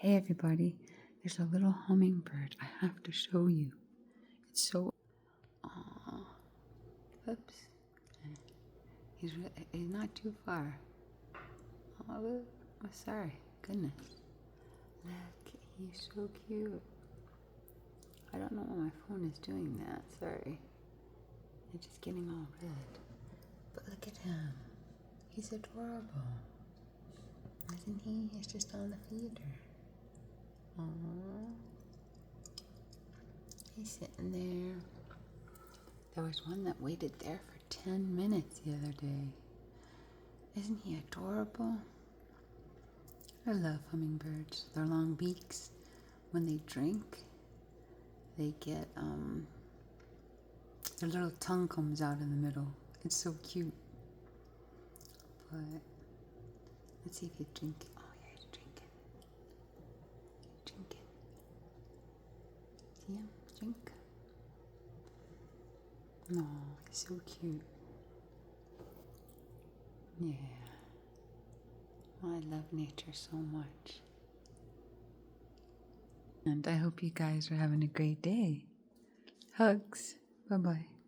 Hey everybody, there's a little hummingbird I have to show you. It's so... Aww. Oops. He's not too far. Oh, sorry. Goodness. Look, he's so cute. I don't know why my phone is doing that. Sorry. It's just getting all red. But look at him. He's adorable. Isn't he? He's just on the feeder. Aww. He's sitting there. There was one that waited there for 10 minutes the other day. Isn't he adorable? I love hummingbirds. Their long beaks. When they drink, they get, their little tongue comes out in the middle. It's so cute. But, let's see if he's drinking. Oh yeah, he's drinking. He's drinking. See him? Drink. No, he's so cute. Yeah. I love nature so much. And I hope you guys are having a great day. Hugs. Bye-bye.